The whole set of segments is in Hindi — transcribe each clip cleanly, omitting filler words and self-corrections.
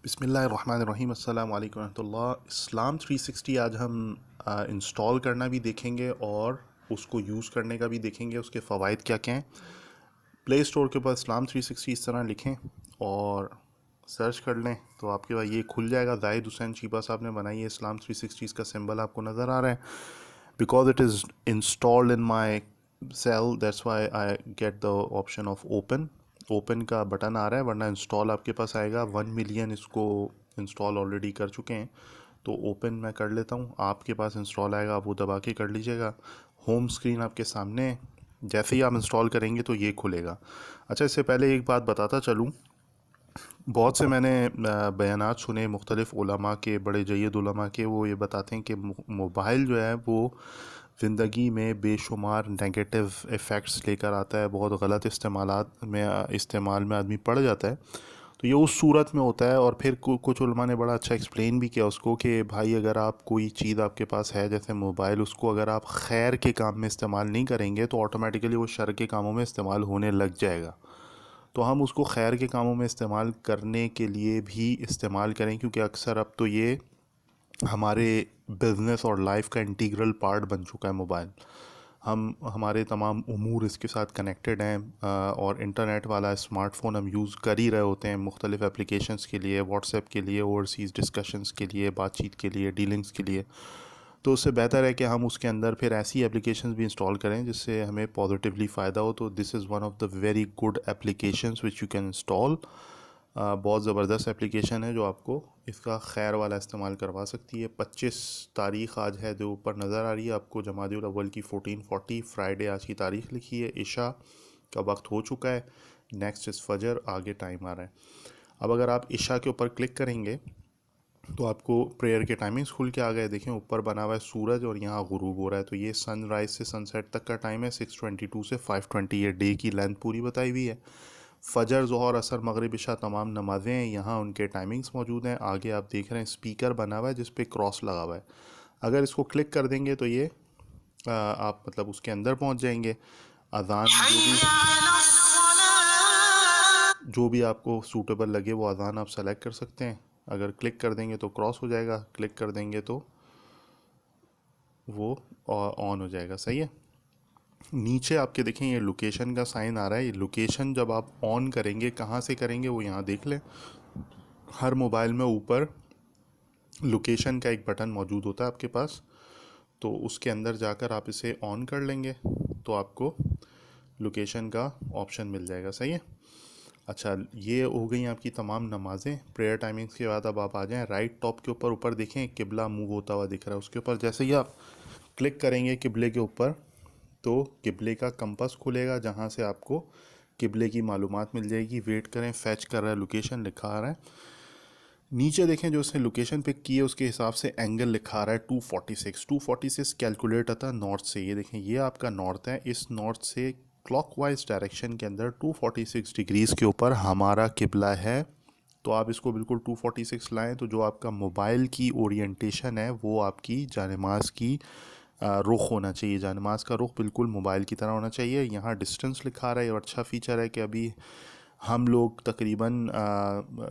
बिस्मिल्लाहिर्रहमानिर्रहीम अस्सलाम वालेकुम रहमतुल्लाह। इस्लाम 360 आज हम इंस्टॉल करना भी देखेंगे और उसको यूज़ करने का भी देखेंगे, उसके फ़वाइद क्या क्या हैं। प्ले स्टोर के ऊपर इस्लाम 360 इस तरह लिखें और सर्च कर लें तो आपके पास ये खुल जाएगा। जाहिद हुसैन चीबा साहब ने बनाई है। इस्लाम 360 इसका सिंबल आपको नज़र आ रहा है। Because it is installed in my cell, that's why I get the option of open. Open का बटन आ रहा है, वरना इंस्टॉल आपके पास आएगा। 1 मिलियन इसको इंस्टॉल ऑलरेडी कर चुके हैं, तो ओपन मैं कर लेता हूँ। आपके पास इंस्टॉल आएगा, आप वो दबा के कर लीजिएगा। होम स्क्रीन आपके सामने है। जैसे ही आप इंस्टॉल करेंगे तो ये खुलेगा। अच्छा, इससे पहले एक बात बताता चलूँ। बहुत से मैंने बयानात सुने मुख्तलिफ़ उलमा के, बड़े जय्यद उलमा के। वो ये बताते हैं कि मोबाइल जो है वो ज़िंदगी में बेशुमार नेगेटिव इफ़ेक्ट्स लेकर आता है। बहुत गलत इस्तेमाल में आदमी पड़ जाता है। तो ये उस सूरत में होता है। और फिर कुछ उलमा ने बड़ा अच्छा एक्सप्लेन भी किया उसको कि भाई, अगर आप कोई चीज़ आपके पास है जैसे मोबाइल, उसको अगर आप खैर के काम में इस्तेमाल नहीं करेंगे तो ऑटोमेटिकली वो शर के कामों में इस्तेमाल होने लग जाएगा। तो हम उसको खैर के कामों में इस्तेमाल करने के लिए भी इस्तेमाल करें, क्योंकि अक्सर अब तो ये हमारे बिज़नेस और लाइफ का इंटीग्रल पार्ट बन चुका है मोबाइल। हम हमारे तमाम उमूर इसके साथ कनेक्टेड हैं। और इंटरनेट वाला स्मार्टफ़ोन हम यूज़ कर ही रहे होते हैं मुख्तलिफ़ एप्लीकेशंस के लिए, व्हाट्सएप के लिए, ओवरसीज़ डिस्कशंस के लिए, बातचीत के लिए, डीलिंग्स के लिए। तो उससे बेहतर है कि हम उसके अंदर फिर ऐसी एप्लीकेशंस भी इंस्टॉल करें जिससे हमें पॉजिटिवली फ़ायदा हो। तो this is one of the very good applications which you can install. बहुत ज़बरदस्त एप्लीकेशन है जो आपको इसका खैर वाला इस्तेमाल करवा सकती है। 25 तारीख़ आज है, जो ऊपर नज़र आ रही है आपको, जमादिउल अव्वल की 1440 फ्राइडे आज की तारीख़ लिखी है। इशा का वक्त हो चुका है। नेक्स्ट इज़ फजर, आगे टाइम आ रहा है। अब अगर आप इशा के ऊपर क्लिक करेंगे तो आपको प्रेयर के टाइमिंग्स खुल के आ गए। देखें, ऊपर बना हुआ है सूरज और यहाँ गुरूब हो रहा है। तो ये सनराइज से सनसेट तक का टाइम है, 6:22 से 5:20। ये डे की लेंथ पूरी बताई हुई है। फजर, ज़ोहर, असर, मगरिब, इशा तमाम नमाज़ें हैं, यहाँ उनके टाइमिंग्स मौजूद हैं। आगे आप देख रहे हैं स्पीकर बना हुआ है जिस पे क्रॉस लगा हुआ है। अगर इसको क्लिक कर देंगे तो ये आप मतलब उसके अंदर पहुँच जाएंगे। अजान जो भी आपको सूटेबल लगे वो अजान आप सेलेक्ट कर सकते हैं। अगर क्लिक कर देंगे तो क्रॉस हो जाएगा, क्लिक कर देंगे तो वो ऑन हो जाएगा। सही है। नीचे आपके देखें ये लोकेशन का साइन आ रहा है। ये लोकेशन जब आप ऑन करेंगे, कहाँ से करेंगे वो यहाँ देख लें। हर मोबाइल में ऊपर लोकेशन का एक बटन मौजूद होता है आपके पास, तो उसके अंदर जाकर आप इसे ऑन कर लेंगे तो आपको लोकेशन का ऑप्शन मिल जाएगा। सही है। अच्छा, ये हो गई आपकी तमाम नमाज़ें। प्रेयर टाइमिंग्स के बाद अब आप आ जाएं राइट टॉप के ऊपर। ऊपर देखें किबला मूव होता हुआ दिख रहा है, उसके ऊपर जैसे ही आप क्लिक करेंगे किबले के ऊपर तो किबले का कंपास खुलेगा, जहाँ से आपको किबले की मालूमात मिल जाएगी। वेट करें, फैच कर रहा है, लोकेशन लिखा आ रहा है। नीचे देखें जो उसने लोकेशन पिक की है उसके हिसाब से एंगल लिखा आ रहा है 246 कैलकुलेट होता है नॉर्थ से। ये देखें, ये आपका नॉर्थ है। इस नॉर्थ से क्लॉकवाइज डायरेक्शन के अंदर 246 डिग्रीज के ऊपर हमारा किबला है। तो आप इसको बिल्कुल 246 लाएं तो जो आपका मोबाइल की ओरिएंटेशन है वो आपकी जानमाज की रुख होना चाहिए। जानमाज का रुख बिल्कुल मोबाइल की तरह होना चाहिए। यहाँ डिस्टेंस लिखा रहा है और अच्छा फीचर है कि अभी हम लोग तकरीबन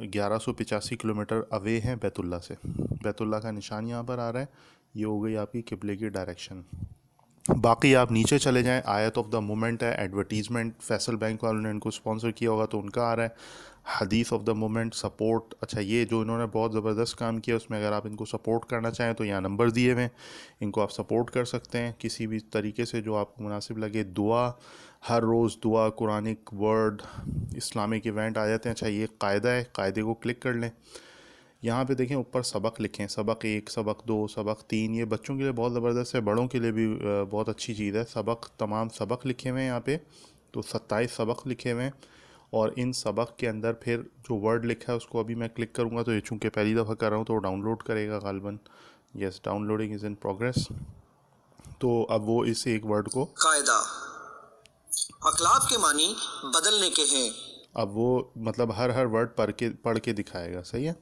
1185 किलोमीटर अवे हैं बैतुल्ला से। बैतुल्ला का निशान यहाँ पर आ रहा है। ये हो गई आपकी किबले की डायरेक्शन। बाकी आप नीचे चले जाएं, आयत ऑफ द मोमेंट है। एडवर्टीजमेंट फैसल बैंक वालों ने इनको स्पॉन्सर किया होगा तो उनका आ रहा है। हदीस ऑफ द मोमेंट, सपोर्ट। अच्छा, ये जो इन्होंने बहुत ज़बरदस्त काम किया उसमें अगर आप इनको सपोर्ट करना चाहें तो यहाँ नंबर दिए हुए हैं, इनको आप सपोर्ट कर सकते हैं किसी भी तरीके से जो आपको मुनासिब लगे। दुआ, हर रोज़ दुआ, कुरानिक वर्ड, इस्लामिक इवेंट आ जाते हैं। अच्छा, ये कायदा है, कायदे को क्लिक कर लें। यहाँ पे देखें ऊपर सबक लिखें, सबक 1, सबक 2, सबक 3। ये बच्चों के लिए बहुत ज़बरदस्त है, बड़ों के लिए भी बहुत अच्छी चीज़ है। तमाम सबक लिखे हुए हैं यहाँ पे। तो 27 सबक लिखे हुए हैं और इन सबक के अंदर फिर जो वर्ड लिखा है उसको अभी मैं क्लिक करूँगा तो ये चूँकि पहली दफ़ा कर रहा हूँ तो डाउनलोड करेगा गालबन। Yes, downloading is in progress. तो अब वो इस एक वर्ड को, कायदा अखलाक के मानी बदलने के हैं, अब वो मतलब हर हर वर्ड पढ़ के दिखाएगा। सही है।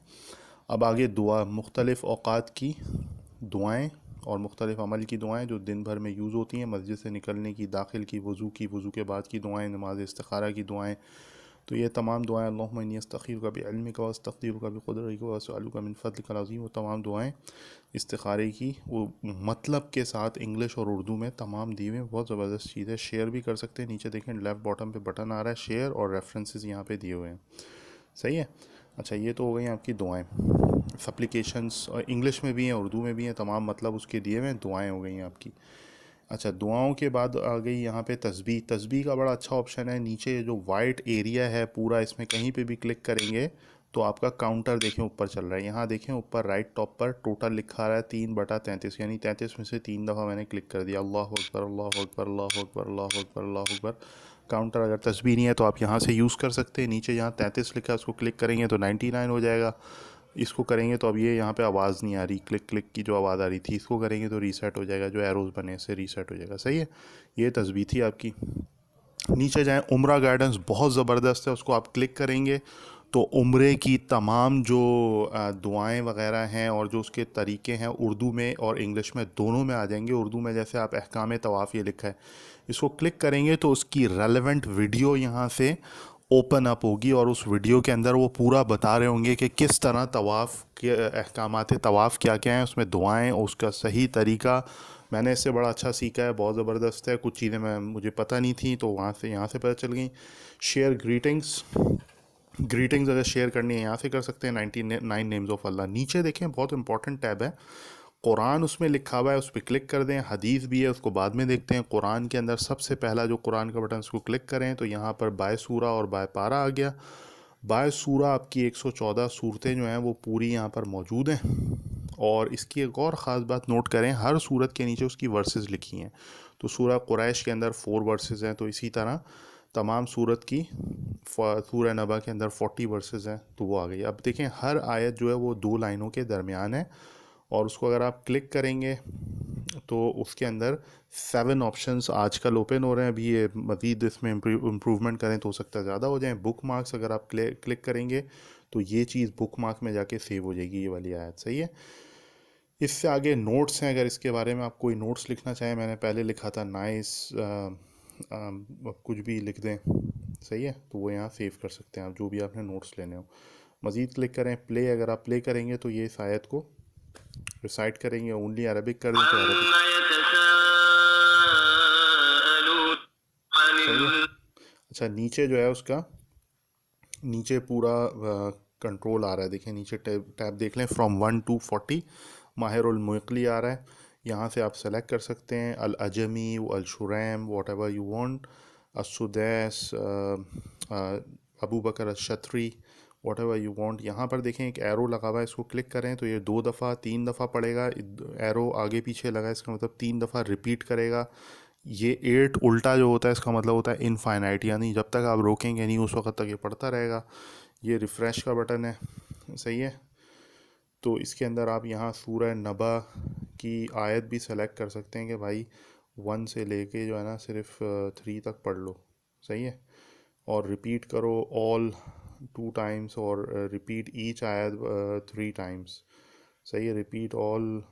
अब आगे दुआ, मुख्तलिफ़ औक़ात की दुआएं और मुख्तलिफ़ अमल की दुआएं जो दिन भर में यूज़ होती हैं। मस्जिद से निकलने की, दाखिल की, वज़ू के बाद की दुआएं, नमाज इस्तिखारा की दुआएं, तो ये तमाम दुआएं, अल्लाहुम्मा इन्नी अस्तग़फिरुका बिइल्मिका व अस्तक़दिरुका बिक़ुदरतिका व असअलुका मिन फ़ज़लिकल अज़ीम, वो तमाम दुआएं इस्तिखारे की वो मतलब के साथ इंग्लिश और उर्दू में तमाम दी हुई हैं। बहुत ज़बरदस्त चीज़ है। शेयर भी कर सकते हैं, नीचे देखें लेफ़्ट बॉटम पे बटन आ रहा है शेयर, और रेफरेंसेस यहाँ पे दिए हुए हैं। सही है। अच्छा, ये तो हो गई आपकी दुआएं। सप्लीकेशंस और इंग्लिश में भी हैं, उर्दू में भी हैं, तमाम मतलब उसके दिए हुए हैं। दुआएं हो गई हैं आपकी। अच्छा, दुआओं के बाद आ गई यहाँ पे तस्बीह। तस्बीह का बड़ा अच्छा ऑप्शन है, नीचे जो वाइट एरिया है पूरा, इसमें कहीं पे भी क्लिक करेंगे तो आपका काउंटर देखें ऊपर चल रहा है। यहाँ देखें ऊपर राइट टॉप पर टोटल लिखा रहा है 3/33, यानी 33 में से 3 दफ़ा मैंने क्लिक कर दिया। अल्लाह अकबर, अल्लाह अकबर, अल्लाह अकबर, अल्लाह अकबर, अल्लाह अकबर। काउंटर अगर तस्बीह नहीं है तो आप यहाँ से यूज़ कर सकते हैं। नीचे यहाँ 33 लिखा है, उसको क्लिक करेंगे तो 99 हो जाएगा। इसको करेंगे तो अब ये यहाँ पे आवाज़ नहीं आ रही, क्लिक क्लिक की जो आवाज़ आ रही थी, इसको करेंगे तो रीसेट हो जाएगा, जो एरोज़ बने से रीसेट हो जाएगा। सही है। ये तस्बीह थी आपकी। नीचे जाएं, उम्रा गाइडेंस बहुत ज़बरदस्त है, उसको आप क्लिक करेंगे तो उम्रे की तमाम जो दुआएं वगैरह हैं और जो उसके तरीके हैं उर्दू में और इंग्लिश में दोनों में आ जाएंगे। उर्दू में जैसे आप अहकाम तवाफ़ ये लिखा है, इसको क्लिक करेंगे तो उसकी रेलेवेंट वीडियो यहाँ से ओपन अप होगी और उस वीडियो के अंदर वो पूरा बता रहे होंगे कि किस तरह तवाफ़ के अहकामात तवाफ़ क्या क्या हैं, उसमें दुआएं, उसका सही तरीका। मैंने इससे बड़ा अच्छा सीखा है, बहुत ज़बरदस्त है। कुछ चीज़ें मुझे पता नहीं थी तो वहाँ से यहाँ से पता चल गई। शेयर ग्रीटिंग्स, ग्रीटिंग्स अगर शेयर करनी है यहाँ से कर सकते हैं। 99 नेम्स ऑफ अल्लाह। नीचे देखें, बहुत इंपॉर्टेंट टैब है, कुरान उसमें लिखा हुआ है, उस पर क्लिक कर दें। हदीस भी है, उसको बाद में देखते हैं। कुरान के अंदर सबसे पहला जो कुरान का बटन, उसको क्लिक करें तो यहाँ पर बाय सूरा और बाय पारा आ गया। बाय सूरा आपकी 114 सूरतें जो हैं वो पूरी यहाँ पर मौजूद हैं। और इसकी एक और ख़ास बात नोट करें, हर सूरत के नीचे उसकी वर्सेस लिखी हैं। तो सूरा कुरैश के अंदर 4 वर्सेस हैं, तो इसी तरह तमाम सूरत की सूरह नबा के अंदर 40 वर्सेस हैं, तो वो आ गई। अब देखें, हर आयत जो है वो 2 लाइनों के दरमियान है, और उसको अगर आप क्लिक करेंगे तो उसके अंदर 7 ऑप्शंस आजकल ओपन हो रहे हैं। अभी ये मज़ीद इसमें इम्प्रूवमेंट करें तो हो सकता है ज़्यादा हो जाए। बुक मार्क्स अगर आप क्लिक करेंगे तो ये चीज़ बुक मार्क में जाके सेव हो जाएगी, ये वाली आयत। सही है। इससे आगे नोट्स हैं, अगर इसके बारे में आप कोई नोट्स लिखना चाहें, मैंने पहले लिखा था नाइस, कुछ भी लिख दें। सही है, तो वो यहाँ सेव कर सकते हैं आप, जो भी आपने नोट्स लेने हो। मज़ीद क्लिक करें, प्ले, अगर आप प्ले करेंगे तो ये इस आयत को रिसाइट करेंगे। ओनली अरबिक कर दें तो अरबिक। सही है। अच्छा, नीचे जो है उसका नीचे पूरा कंट्रोल आ रहा है, देखिए नीचे टैब टैब देख लें, फ्रॉम 1 to 40 माहिरुल मुक़ली आ रहा है। यहाँ से आप सेलेक्ट कर सकते हैं Al Ajmi, Al Shuraim, whatever you want, Assudais, Abu Bakr Ashatri, whatever you want. यहाँ पर देखें एक एरो लगा हुआ है, इसको क्लिक करें तो ये 2 दफ़ा 3 दफ़ा पड़ेगा। एरो आगे पीछे लगा है, इसका मतलब 3 दफ़ा रिपीट करेगा। ये 8 उल्टा जो होता है इसका मतलब होता है इनफाइनाइट, यानी जब तक आप रोकेंगे नहीं उस वक्त तक ये पढ़ता रहेगा। ये रिफ़्रेश का बटन है। सही है। तो इसके अंदर आप यहाँ सूरह नबा की आयत भी सेलेक्ट कर सकते हैं कि भाई 1 से लेके जो है ना सिर्फ 3 तक पढ़ लो। सही है। और रिपीट करो ऑल 2 टाइम्स, और रिपीट ईच आयत 3 टाइम्स। सही है, रिपीट ऑल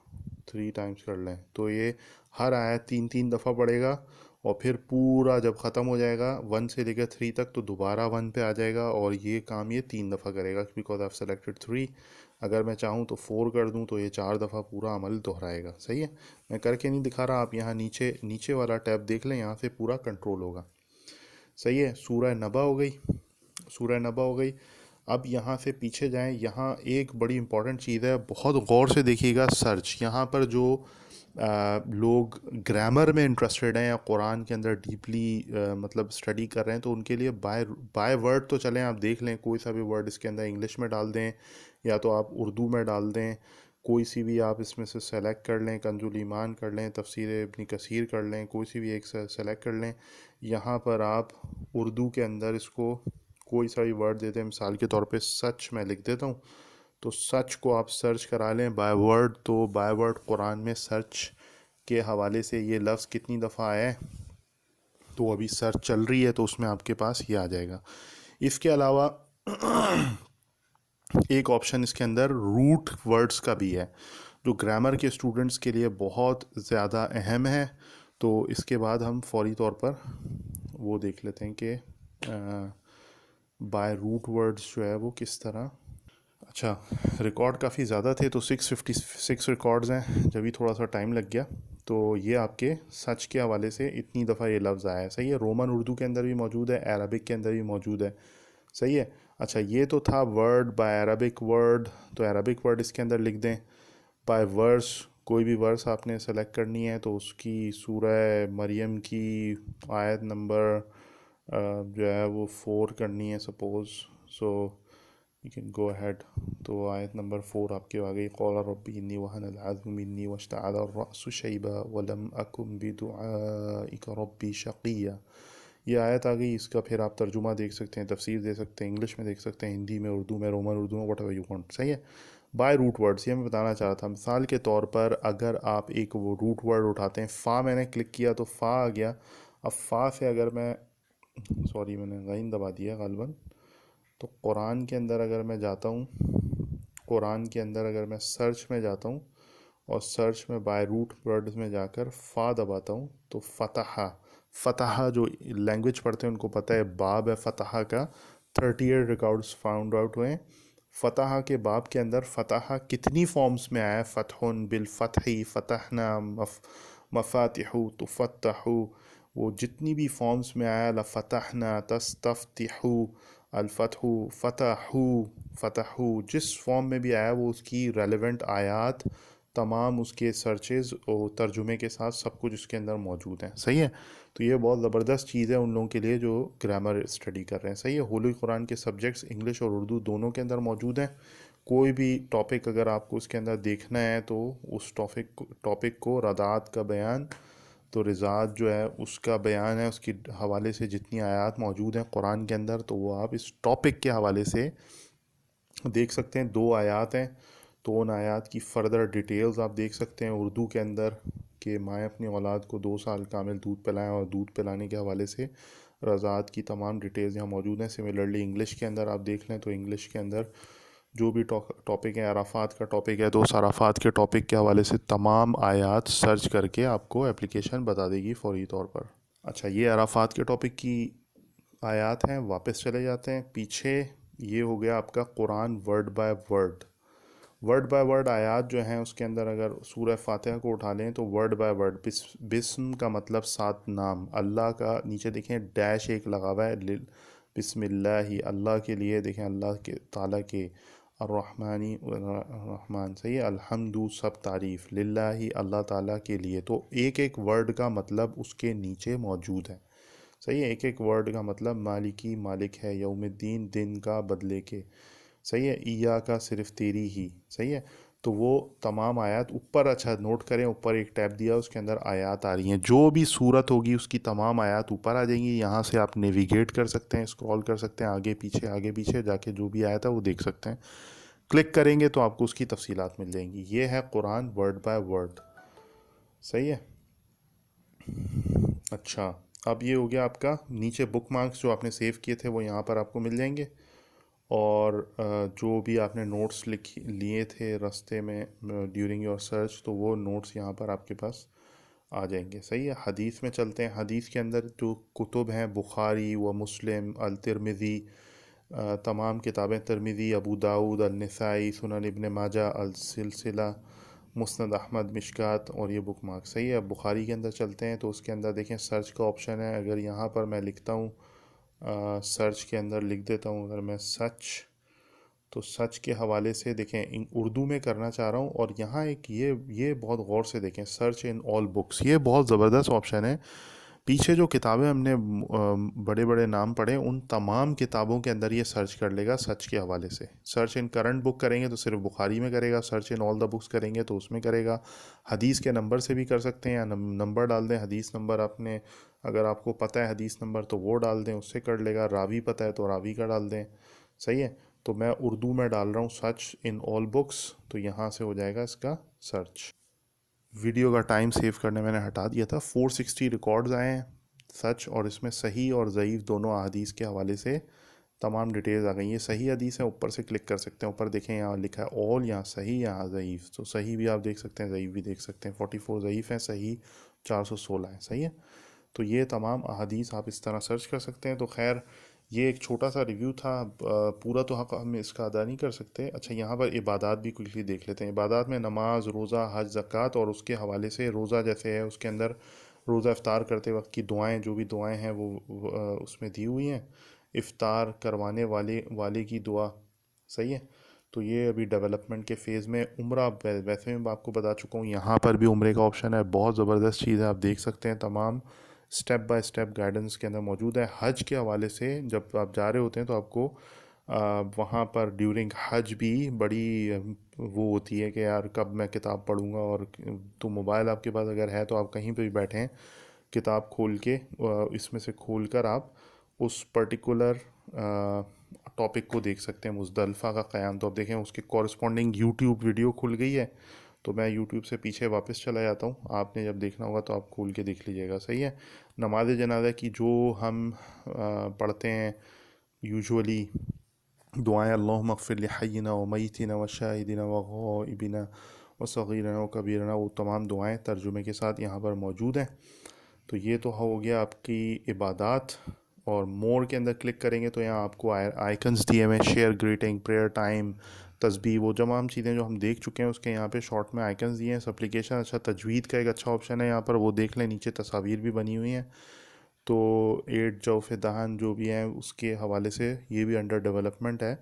3 टाइम्स कर लें तो ये हर आयत 3 3 दफ़ा पढ़ेगा। और फिर पूरा जब ख़त्म हो जाएगा 1 से लेकर 3 तक तो दोबारा 1 पे आ जाएगा, और ये काम ये 3 दफ़ा करेगा, बिकॉज आई सेलेक्टेड 3। अगर मैं चाहूँ तो 4 कर दूँ तो ये 4 दफ़ा पूरा अमल दोहराएगा। सही है। मैं करके नहीं दिखा रहा, आप यहाँ नीचे नीचे वाला टैब देख लें, यहाँ से पूरा कंट्रोल होगा। सही है। सूरह नबा हो गई, सूरह नबा हो गई। अब यहाँ से पीछे जाएं, यहाँ एक बड़ी इंपॉर्टेंट चीज़ है, बहुत गौर से देखिएगा। सर्च, यहाँ पर जो लोग ग्रामर में इंटरेस्टेड हैं या कुरान के अंदर डीपली मतलब स्टडी कर रहे हैं, तो उनके लिए बाय बाय वर्ड तो चलें, आप देख लें कोई सा भी वर्ड इसके अंदर इंग्लिश में डाल दें या तो आप उर्दू में डाल दें, कोई सी भी आप इसमें से सेलेक्ट कर लें। कंजुल ईमान कर लें, तफसीर इब्न कसीर कर लें, कोई सी भी एक सेलेक्ट कर लें। यहाँ पर आप उर्दू के अंदर इसको कोई सा भी वर्ड दे दें, मिसाल के तौर पे सच मैं लिख देता हूँ, तो सच को आप सर्च करा लें बाय वर्ड। तो बाय वर्ड कुरान में सर्च के हवाले से ये लफ्ज़ कितनी दफ़ा आया है, तो अभी सर्च चल रही है तो उसमें आपके पास ये आ जाएगा। इसके अलावा एक ऑप्शन इसके अंदर रूट वर्ड्स का भी है, जो ग्रामर के स्टूडेंट्स के लिए बहुत ज़्यादा अहम है। तो इसके बाद हम फौरी तौर पर वो देख लेते हैं कि बाय रूट वर्ड्स जो है वो किस तरह। अच्छा, रिकॉर्ड काफ़ी ज़्यादा थे तो 656 रिकॉर्ड्स हैं, जब भी थोड़ा सा टाइम लग गया। तो ये आपके सच के हवाले से इतनी दफ़ा ये लफ्ज़ आया है। सही है, रोमन उर्दू के अंदर भी मौजूद है, अरबिक के अंदर भी मौजूद है। सही है। अच्छा, ये तो था वर्ड बाय अरबिक वर्ड, तो अरबिक वर्ड इसके अंदर लिख दें। बाय वर्स, कोई भी वर्स आपने सेलेक्ट करनी है तो उसकी सूरह मरियम की आयत नंबर जो है वो 4 करनी है suppose. So you can go ahead. तो आयत नंबर 4 आपके आ गई, क़ाल रब्बी इन्नी वहनल अज़्मु मिन्नी वश्तअल अर्रअसु शैबा वलम अकुन बिदुआइका रब्बी शक़िया। ये आयत आ गई। इसका फिर आप तर्जुमा देख सकते हैं, तफसीर दे सकते हैं, इंग्लिश में देख सकते हैं, हिंदी में, उर्दू में, रोमन उर्दू में, वट एवर यू वांट। सही है। बाय रूट वर्ड्स, ये मैं बताना चाह रहा था। मिसाल के तौर पर अगर आप एक वो रूट वर्ड उठाते हैं, फ़ा मैंने क्लिक किया तो फ़ा आ गया। अब फ़ा से अगर मैं, सॉरी मैंने गाइन दबा दिया गालबन। तो कुरान के अंदर अगर मैं जाता हूँ, कुरान के अंदर अगर मैं सर्च में जाता हूँ और सर्च में बाय रूट वर्ड्स में जाकर फ़ा दबाता हूँ तो फ़तहा, फ़तहा जो लैंग्वेज पढ़ते हैं उनको पता है बाब है फ़तहा का। 38 रिकॉर्ड्स फाउंड आउट हुए। फ़तहा के बाब के अंदर फ़तहा कितनी फॉर्म्स में आया है, फ़तहुन बिल फ़तही, फ़तहना, मफ़ातिहु तो फ़तहु, वो जितनी भी फॉर्म्स में आया, लफ़तहना, तस्तफ़तिहु, अलफ़तहु, फ़तहु, फ़तहु, जिस फॉर्म में भी आया वो उसकी रेलेवेंट आयात तमाम उसके सर्चेज़ और तर्जुमे के साथ सब कुछ उसके अंदर मौजूद हैं। सही है। तो ये बहुत ज़बरदस्त चीज़ है उन लोगों के लिए जो ग्रामर स्टडी कर रहे हैं। सही है। होली कुरान के सब्जेक्ट्स इंग्लिश और उर्दू दोनों के अंदर मौजूद हैं। कोई भी टॉपिक अगर आपको उसके अंदर देखना है तो उस टॉपिक को रदात का बयान, तो रिज़ात जो है उसका बयान है, उसकी हवाले से जितनी आयात मौजूद हैं कुरान के अंदर तो वो आप इस टॉपिक के हवाले से देख सकते हैं। 2 आयात हैं तो उन आयात की फ़र्दर डिटेल्स आप देख सकते हैं उर्दू के अंदर, कि माँ अपनी औलाद को 2 साल कामिल दूध पिलाएं और दूध पिलाने के हवाले से रज़ात की तमाम डिटेल्स यहाँ मौजूद हैं। सिमिलरली इंग्लिश के अंदर आप देख लें तो इंग्लिश के अंदर जो भी टॉपिक है, अराफात का टॉपिक है तो उस अराफात के टॉपिक के हवाले से तमाम आयात सर्च करके आपको एप्लीकेशन बता देगी फौरी तौर पर। अच्छा, ये अराफात के टॉपिक की आयात हैं। वापस चले जाते हैं पीछे। ये हो गया आपका Quran word by word. Word by word आयात जो हैं उसके अंदर अगर सूरह फातिहा को उठा लें तो वर्ड बाय वर्ड, बिस्म का मतलब 7 नाम, अल्लाह का नीचे देखें डैश एक लगा हुआ है, बिस्मिल्लाही अल्लाह के लिए, देखें अल्लाह के ताला के, अर्रहमानी रहमान। सही है। अल्हम्दु सब तारीफ़, लिल्लाही अल्लाह ताला के लिए। तो एक एक वर्ड का मतलब उसके नीचे मौजूद है। सही है। एक एक वर्ड का मतलब मालिकी मालिक है, यौमुद्दीन दिन का बदले के। सही है। ईया का सिर्फ तेरी ही। सही है। तो वो तमाम आयत ऊपर, अच्छा नोट करें ऊपर एक टैब दिया उसके अंदर आयत आ रही हैं, जो भी सूरत होगी उसकी तमाम आयत ऊपर आ जाएंगी। यहाँ से आप नेविगेट कर सकते हैं, स्क्रॉल कर सकते हैं आगे पीछे जाके जो भी आयत है वो देख सकते हैं। क्लिक करेंगे तो आपको उसकी तफसीलात मिल जाएंगी। ये है कुरान वर्ड बाय वर्ड। सही है। अच्छा, अब ये हो गया आपका। नीचे बुक मार्क्स जो आपने सेव किए थे वो यहाँ पर आपको मिल जाएंगे। और जो भी आपने नोट्स लिखी लिए थे रास्ते में ड्यूरिंग योर सर्च, तो वो नोट्स यहाँ पर आपके पास आ जाएंगे। सही है। हदीस में चलते हैं। हदीस के अंदर जो कुतुब हैं, बुखारी व मुस्लिम, अल तिरमिज़ी, तमाम किताबें, तिरमिज़ी, अबू दाऊद, अल नसाई, सुनन इब्न माजा, अल सिलसिला, मुस्नद अहमद, मिशकात, और ये बुक मार्क। सही है। अब बुखारी के अंदर चलते हैं तो उसके अंदर देखें सर्च का ऑप्शन है। अगर यहाँ पर मैं लिखता हूँ, सर्च के अंदर लिख देता हूँ अगर मैं सच, तो सच के हवाले से देखें उर्दू में करना चाह रहा हूँ। और यहाँ एक ये बहुत गौर से देखें, सर्च इन ऑल बुक्स, ये बहुत ज़बरदस्त ऑप्शन है। पीछे जो किताबें हमने बड़े बड़े नाम पढ़े उन तमाम किताबों के अंदर ये सर्च कर लेगा सच के हवाले से। सर्च इन करंट बुक करेंगे तो सिर्फ बुखारी में करेगा, search in all the books करेंगे तो उसमें करेगा। हदीस के नंबर से भी कर सकते हैं, या नंबर डाल दें हदीस नंबर, आपने अगर आपको पता है हदीस नंबर तो वो डाल दें, उससे कर लेगा। रावी पता है तो रावी का डाल दें। सही है। तो मैं उर्दू में डाल रहा हूँ सच इन ऑल बुक्स, तो यहाँ से हो जाएगा इसका सर्च। वीडियो का टाइम सेव करने मैंने हटा दिया था। 460 रिकॉर्ड्स आए हैं सच, और इसमें सही और ज़ईफ़ दोनों अहादीस के हवाले से तमाम डिटेल्स आ गई। ये सही हदीस है, ऊपर से क्लिक कर सकते हैं। ऊपर देखें यहाँ लिखा है ऑल, यहाँ सही, यहाँ ज़ईफ़। तो सही भी आप देख सकते हैं, ज़ईफ़ भी देख सकते हैं। 44 ज़ईफ़ है, सही 416 है। सही है। तो ये तमाम अहादीस आप इस तरह सर्च कर सकते हैं। तो खैर ये एक छोटा सा रिव्यू था, पूरा तो हक हम इसका अदा नहीं कर सकते। अच्छा, यहाँ पर इबादात भी क्विकली देख लेते हैं। इबादात में नमाज, रोज़ा, हज, ज़कात और उसके हवाले से रोज़ा जैसे है उसके अंदर रोज़ा इफ्तार करते वक्त की दुआएं, जो भी दुआएं हैं वो उसमें दी हुई हैं। इफ्तार करवाने वाले वाले की दुआ, सही है। तो ये अभी डेवलपमेंट के फ़ेज़ में। उम्रा वैसे मैं आपको बता चुका हूँ, यहाँ पर भी उम्रे का ऑप्शन है। बहुत ज़बरदस्त चीज़ है, आप देख सकते हैं, तमाम स्टेप बाय स्टेप गाइडेंस के अंदर मौजूद है। हज के हवाले से जब आप जा रहे होते हैं तो आपको वहाँ पर ड्यूरिंग हज भी बड़ी वो होती है कि यार कब मैं किताब पढ़ूंगा। और तो मोबाइल आपके पास अगर है तो आप कहीं पे भी बैठें, किताब खोल के इसमें से खोल कर आप उस पर्टिकुलर टॉपिक को देख सकते हैं। मुज़दलिफ़ा का क़याम, तो आप देखें उसके कॉरस्पॉन्डिंग यूट्यूब वीडियो खुल गई है। तो मैं यूट्यूब से पीछे वापस चला जाता हूँ, आपने जब देखना होगा तो आप खोल के देख लीजिएगा, सही है। नमाज जनाजा की जो हम पढ़ते हैं यूजुअली दुआएं, अल्लाहुम्मा अग़फ़िर लि हय्यिना व मय्यितिना व शाहिदिना व गाइबिना व सग़ीरना व कबीरना, वो तमाम दुआएं तर्जुमे के साथ यहाँ पर मौजूद हैं। तो ये तो हो गया आपकी इबादात। और मोर के अंदर क्लिक करेंगे तो यहाँ आपको आइकन्स दिए हुए हैं, शेयर, ग्रीटिंग, प्रेयर टाइम, तस्बीह, वो तमाम चीज़ें जो हम देख चुके हैं उसके यहाँ पे शॉर्ट में आइकन्स दिए हैं। सप्लीकेशन, अच्छा, तजवीद का एक अच्छा ऑप्शन है यहाँ पर, वो देख लें, नीचे तस्वीर भी बनी हुई हैं। तो एट जौफ़ दहन जो भी हैं उसके हवाले से ये भी अंडर डेवलपमेंट है।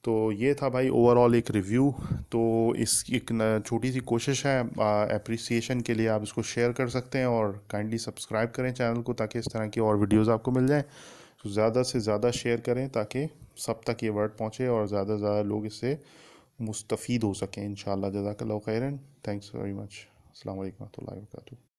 तो ये था भाई ओवरऑल एक रिव्यू। तो इस एक छोटी सी कोशिश है, अप्रिसिएशन के लिए आप इसको शेयर कर सकते हैं और काइंडली सब्सक्राइब करें चैनल को, ताकि इस तरह की और वीडियोस आपको मिल जाएं। तो ज़्यादा से ज़्यादा शेयर करें ताकि सब तक ये वर्ड पहुँचे और ज़्यादा से ज़्यादा लोग इससे मुस्तफ़ीद हो सकें इंशाल्लाह। जज़ाकल्लाहु खैरन, थैंक्स वेरी मच। अस्सलाम वालेकुम व रहमतुल्लाहि व बरकातुहू।